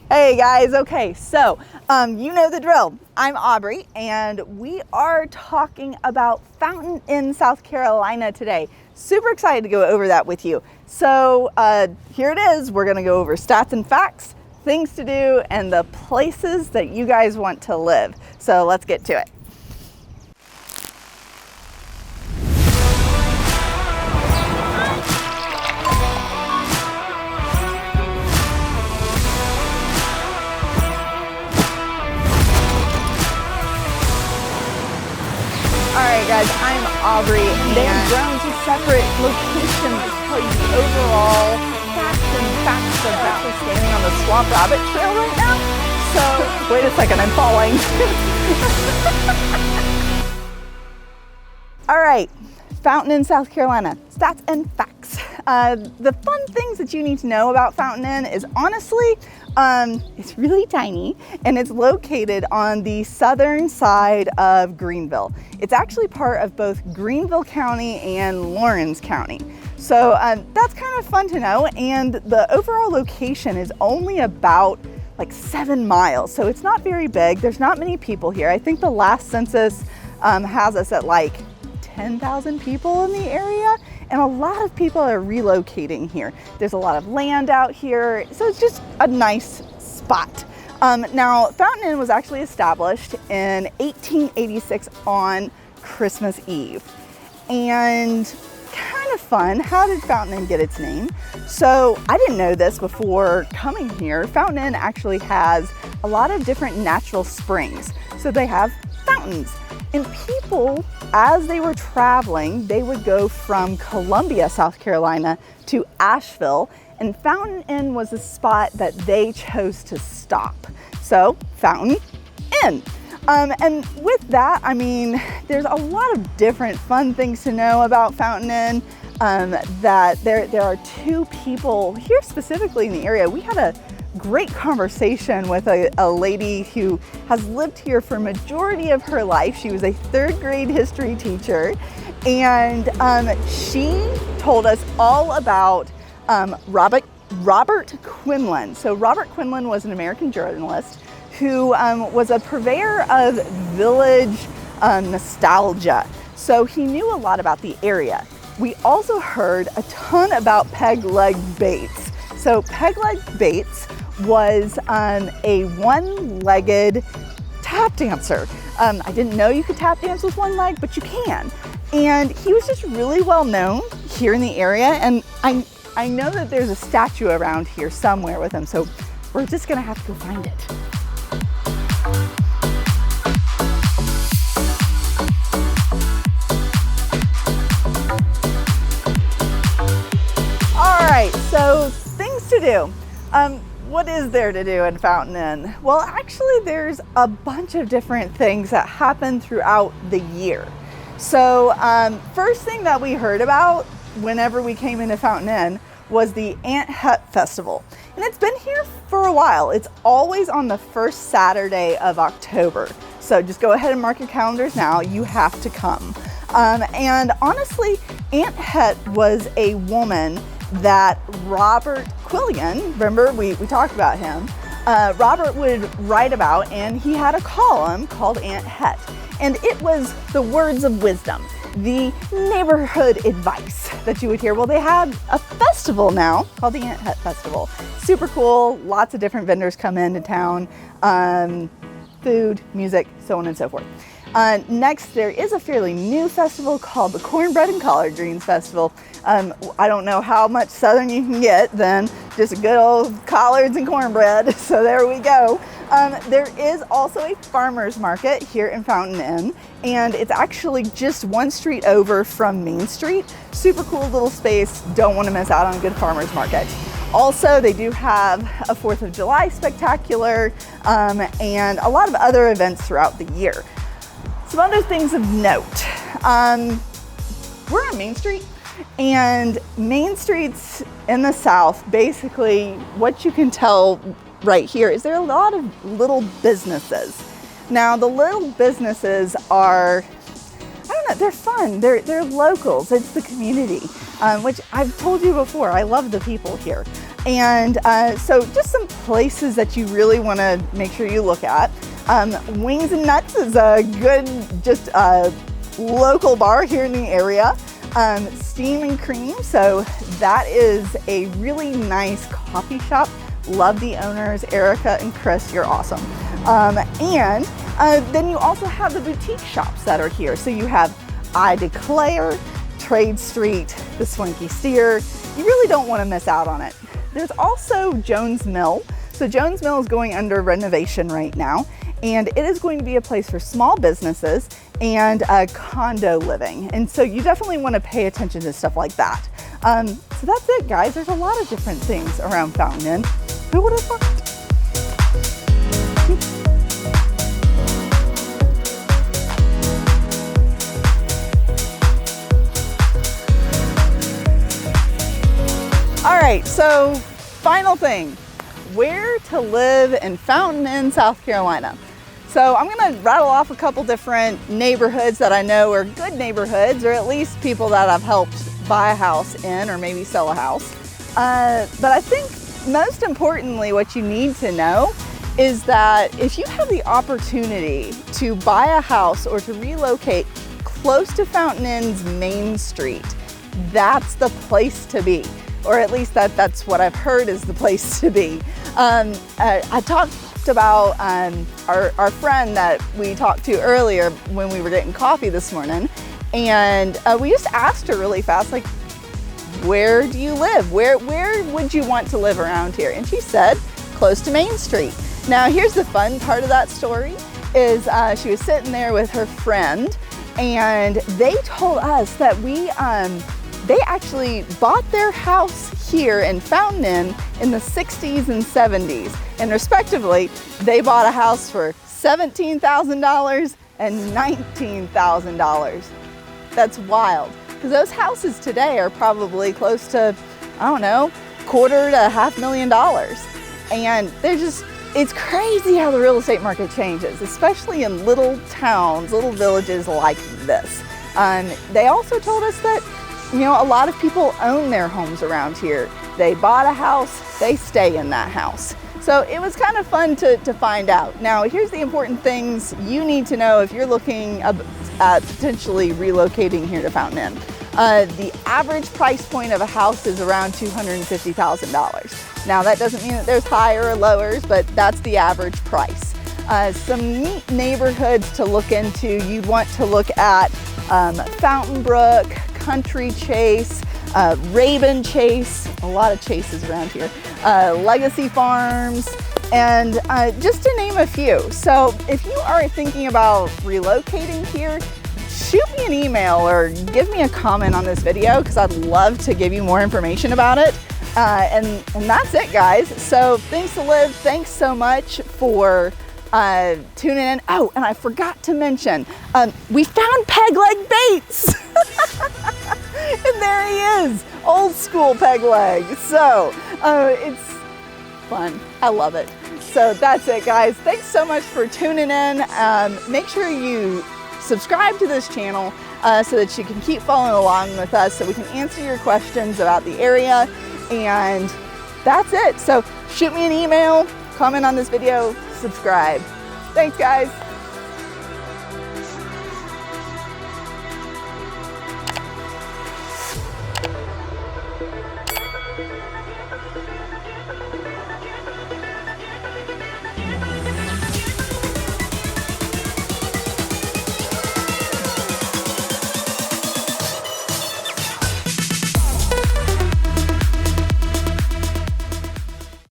Hey guys, okay, so you know the drill. I'm Aubree and we are talking about Fountain Inn, South Carolina today. Super excited to go over that with you. So here it is. We're gonna go over stats and facts, things to do, and the places that you guys want to live. So let's get to it. Alright guys, I'm Aubree and they've grown to separate locations to tell you the overall facts and facts of actually standing on the Swamp Rabbit Trail right now. So, wait a second, I'm falling. Alright, Fountain Inn, South Carolina, stats and facts. The fun things that you need to know about Fountain Inn is honestly, it's really tiny and it's located on the southern side of Greenville. It's actually part of both Greenville County and Lawrence County. So that's kind of fun to know, and the overall location is only about like 7 miles. So it's not very big. There's not many people here. I think the last census has us at like 10,000 people in the area, and a lot of people are relocating here. There's a lot of land out here, so it's just a nice spot. Now, Fountain Inn was actually established in 1886 on Christmas Eve. And kind of fun, how did Fountain Inn get its name? So I didn't know this before coming here. Fountain Inn actually has a lot of different natural springs. So they have fountains. And people, as they were traveling, they would go from Columbia, South Carolina to Asheville, and Fountain Inn was a spot that they chose to stop. So, Fountain Inn. And with that, I mean, there's a lot of different fun things to know about Fountain Inn. That there are two people here specifically in the area. We had a great conversation with a lady who has lived here for a majority of her life. She was a 3rd grade history teacher, and she told us all about Robert Quinlan. So Robert Quinlan was an American journalist who was a purveyor of village nostalgia. So he knew a lot about the area. We also heard a ton about Peg Leg Bates. So Peg Leg Bates was a one-legged tap dancer. I didn't know you could tap dance with one leg, but you can. And he was just really well known here in the area. And I know that there's a statue around here somewhere with him, so we're just gonna have to go find it. All right, so things to do. What is there to do in Fountain Inn? Well, actually, there's a bunch of different things that happen throughout the year. So first thing that we heard about whenever we came into Fountain Inn was the Aunt Het Festival. And it's been here for a while. It's always on the first Saturday of October. So just go ahead and mark your calendars now. You have to come. And honestly, Aunt Het was a woman that Robert Quillian, remember we talked about him, Robert would write about, and he had a column called Aunt Het. And it was the words of wisdom, the neighborhood advice that you would hear. Well, they had a festival now called the Aunt Het Festival. Super cool, lots of different vendors come into town, food, music, so on and so forth. Next, there is a fairly new festival called the Cornbread and Collard Greens Festival. I don't know how much southern you can get than just good old collards and cornbread, so there we go. There is also a farmer's market here in Fountain Inn, and it's actually just one street over from Main Street. Super cool little space, don't want to miss out on a good farmer's market. Also, they do have a 4th of July spectacular and a lot of other events throughout the year. Some other things of note. We're on Main Street, and Main Street's in the South. Basically, what you can tell right here is there are a lot of little businesses. Now, the little businesses are, I don't know, they're fun. They're locals. It's the community, which I've told you before. I love the people here. And so just some places that you really want to make sure you look at. Wings and Nuts is a good, just local bar here in the area. Steam and Cream, so that is a really nice coffee shop. Love the owners, Erica and Chris, you're awesome. And then you also have the boutique shops that are here. So you have I Declare, Trade Street, the Swanky Steer. You really don't want to miss out on it. There's also Jones Mill. So Jones Mill is going under renovation right now, and it is going to be a place for small businesses and condo living. And so you definitely want to pay attention to stuff like that. So that's it, guys. There's a lot of different things around Fountain Inn. Who would have thought? All right, so final thing, where to live in Fountain Inn, South Carolina. So I'm gonna rattle off a couple different neighborhoods that I know are good neighborhoods, or at least people that I've helped buy a house in or maybe sell a house. But I think most importantly, what you need to know is that if you have the opportunity to buy a house or to relocate close to Fountain Inn's Main Street, that's the place to be. Or at least that's what I've heard is the place to be. I talked about our friend that we talked to earlier when we were getting coffee this morning, and we just asked her really fast, like, where do you live? Where would you want to live around here? And she said, close to Main Street. Now here's the fun part of that story is she was sitting there with her friend, and they told us that they actually bought their house here in Fountain Inn in the 60s and 70s. And respectively, they bought a house for $17,000 and $19,000. That's wild. Because those houses today are probably close to, I don't know, $250,000 to $500,000. And they're just, it's crazy how the real estate market changes, especially in little towns, little villages like this. They also told us that, you know, a lot of people own their homes around here. They bought a house, they stay in that house. So it was kind of fun to find out. Now, here's the important things you need to know if you're looking at potentially relocating here to Fountain Inn. The average price point of a house is around $250,000. Now, that doesn't mean that there's higher or lowers, but that's the average price. Some neat neighborhoods to look into. You'd want to look at Fountain Brook, Country Chase, Raven Chase, a lot of chases around here, Legacy Farms, and just to name a few. So if you are thinking about relocating here, shoot me an email or give me a comment on this video because I'd love to give you more information about it. And that's it, guys. So things to live. Thanks so much for tuning in. Oh, and I forgot to mention, we found Peg Leg Bates. And there he is, old school Peg Leg. So it's fun. I love it. So that's it, guys. Thanks so much for tuning in. Make sure you subscribe to this channel so that you can keep following along with us so we can answer your questions about the area. And that's it. So shoot me an email, comment on this video, subscribe. Thanks, guys.